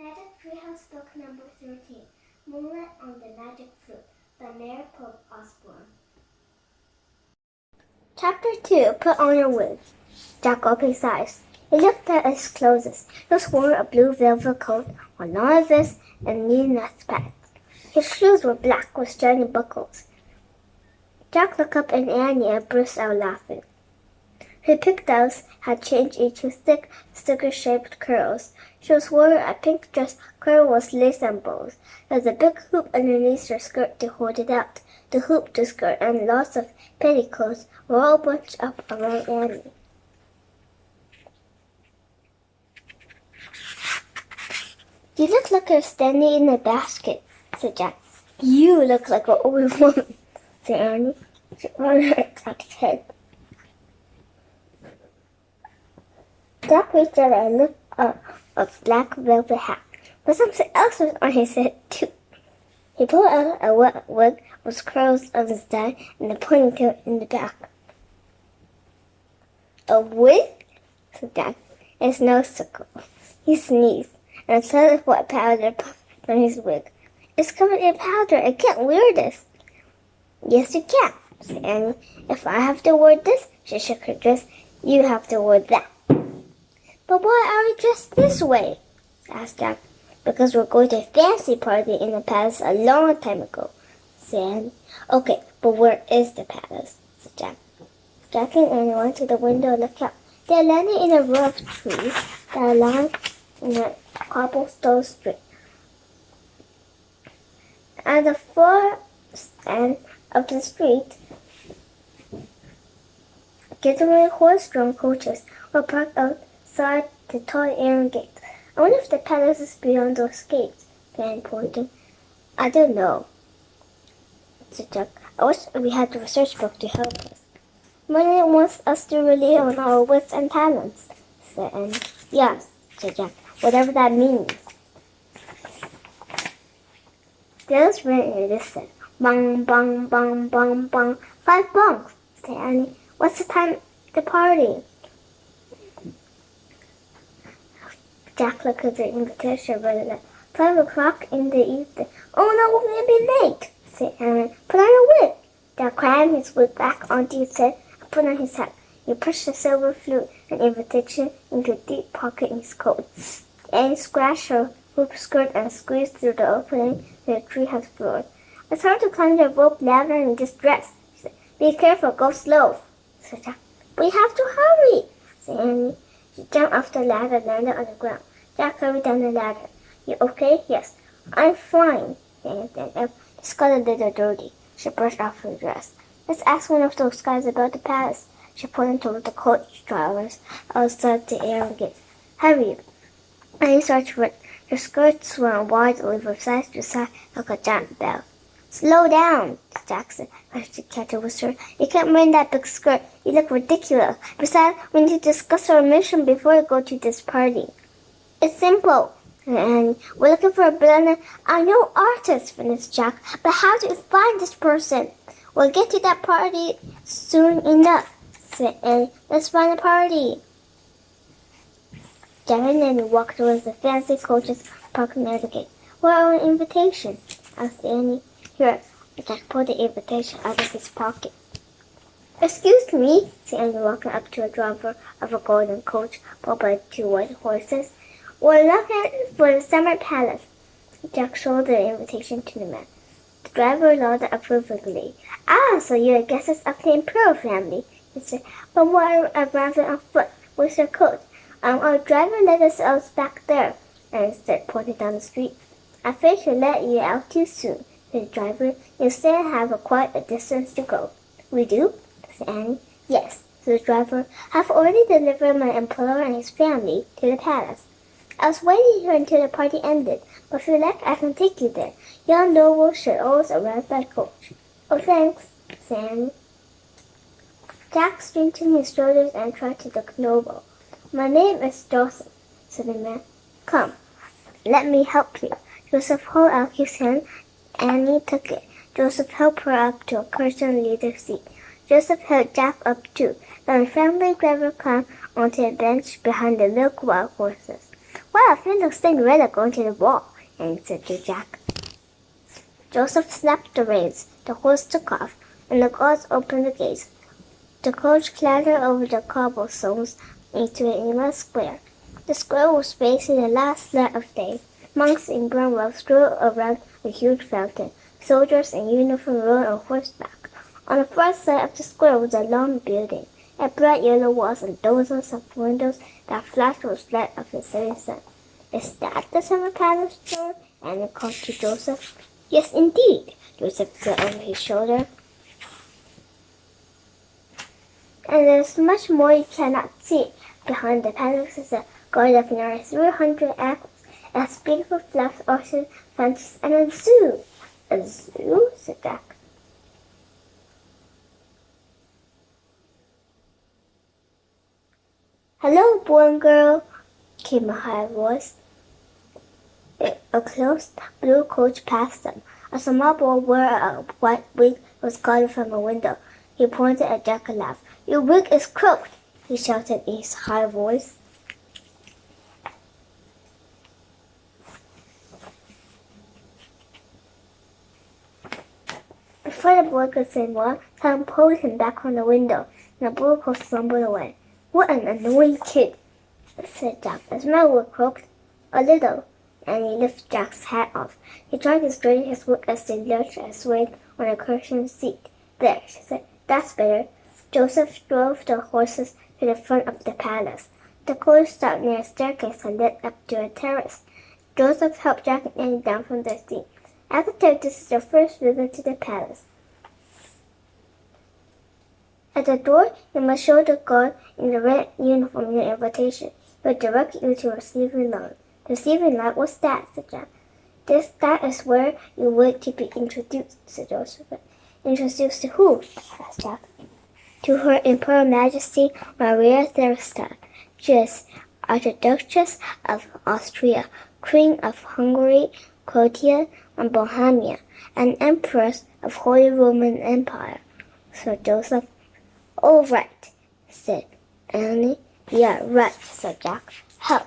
Magic Treehouse Book Number 13, Moonlight on the Magic Flute by Mary Pope Osborne. Chapter 2, Put on Your Wig. Jack opened his eyes. He looked at his clothes. He was wearing a blue velvet coat, a long vest, and knee nuts pants. His shoes were black with shiny buckles. Jack looked up at Annie and burst out laughing. Her pigtails had changed into thick, sticker-shaped curls. She was wearing a pink dress covered with lace and bows. There was a big hoop underneath her skirt to hold it out. The hoop, the skirt, and lots of petticoats were all bunched up around Annie. You look like you're standing in a basket, said Jack. You look like an old woman, said Annie. She nodded her Jack's head. Jack reached out and looked up a black velvet hat, but something else was on his head too. He pulled out a wet wig with curls on the side and a ponytail in the back. A wig? said Jack. It's no circle. He sneezed, and a ton of wet powder puffed from his wig. It's covered in powder. I can't wear this. Yes, you can, said Annie. If I have to wear this, she shook her dress, you have to wear that. But why are we dressed this way? asked Jack. Because we're going to a fancy party in the palace a long time ago, said Annie. Okay, but where is the palace? said Jack. Jack and Annie went to the window and looked out. They are landing in a row of trees that are lined in a cobblestone street. At the far end of the street, getaway horse-drawn coaches were parked outside the tall iron gate. I wonder if the palace is beyond those gates, Annie pointed. I don't know, said Jack. I wish we had the research book to help us. Money wants us to rely on our wits and talents, said Annie. Yeah, said Jack, whatever that means. The others ran and listened. Bong, bong, bong, bong, bong. 5 bongs, said Annie. What's the time of the party? Jack looked at the invitation and read it. 5 o'clock in the evening. Oh no, we're going to be late, said Annie. Put on your wig. Jack crammed his wig back onto his head and put on his hat. He pushed the silver flute and invitation into a deep pocket in his coat. Annie scratched her hoop skirt and squeezed through the opening to the treehouse floor. It's hard to climb the rope ladder in this dress, she said. Be careful, go slow, said Jack. We have to hurry, said Annie. She jumped off the ladder and landed on the ground. Jack hurried down the ladder. You okay? Yes. I'm fine, Annie said. It's got a little dirty. She brushed off her dress. Let's ask one of those guys about the palace. She pointed toward the coach drivers outside the iron gate. Hurry. Annie started to run. Her skirt swung wildly from side to side like a giant bell. Slow down, Jack said, as she catch a whisper. You can't wear that big skirt. You look ridiculous. Besides, we need to discuss our mission before we go to this party. It's simple, said Annie. We're looking for a billionaire. I know artist, finished Jack, but how do we find this person? We'll get to that party soon enough, said Annie. Let's find a party. Jack and Annie walked towards the fancy coaches parked near the gate. Where are our invitation? asked Annie. Here, Jack pulled the invitation out of his pocket. Excuse me, said Annie, walking up to a driver of a golden coach pulled by 2 white horses. We're looking for the summer palace. Jack showed the invitation to the man. The driver nodded approvingly. Ah, so you're guests of the Imperial family, he said. But why are arriving on foot? Where's your coat? Our driver let us out back there, Annie said, pointing down the street. I fear he'll let you out too soon, said the driver. You still have quite a distance to go. We do? said Annie. Yes, said the driver. I've already delivered my employer and his family to the palace. I was waiting here until the party ended, but if you like, I can take you there. Young nobles should always arrive by coach. Oh, thanks, said Annie. Jack straightened his shoulders and tried to look noble. My name is Joseph, said the man. Come, let me help you. Joseph held out his hand. Annie took it. Joseph helped her up to a cushioned leather seat. Joseph held Jack up too. Then the family driver climbed onto a bench behind the milk-white horses. Well, it looks Cinderella going to the ball, answered Jack. Joseph snapped the reins, the horse took off, and the guards opened the gates. The coach clattered over the cobblestones into an immense square. The square was facing the last light of day. Monks in brown robes grew around a huge fountain. Soldiers in uniform rode on horseback. On the far side of the square was a long building. A bright yellow walls and dozens of windows that flashed with light of the setting sun. Is that the summer palace, John? Annie called to Joseph. Yes, indeed, Joseph said over his shoulder. And there's much more you cannot see. Behind the palace is a garden of nearly 300 acres, as beautiful flowers, orchards, fountains, and a zoo. A zoo? Said Jack. Hello, boy and girl, came a high voice. A close blue coach passed them. A small boy wearing a white wig was calling from a window. He pointed at Jack and laughed. Your wig is crooked, he shouted in his high voice. Before the boy could say more, Tom pulled him back from the window, and the blue coat stumbled away. What an annoying kid, said Jack. Is my wig crooked? A little. And he lifted Jack's hat off. He tried to straighten his wig as they lurched and swayed on a cushioned seat. There, she said. That's better. Joseph drove the horses to the front of the palace. The coach stopped near a staircase and led up to a terrace. Joseph helped Jack and Annie down from their seat. After this is your first visit to the palace. At the door, you must show the guard in the red uniform your invitation. He'll direct you to a receiving line. The receiving line? What's that? Said Jack. That is where you wait to be introduced, said Joseph. Introduced to who? Asked Jack. To Her Imperial Majesty Maria Theresa. She is Archduchess of Austria, Queen of Hungary, Croatia, and Bohemia, and Empress of Holy Roman Empire, said Joseph. Oh, right, said Annie. Yeah, right, said Jack. Help.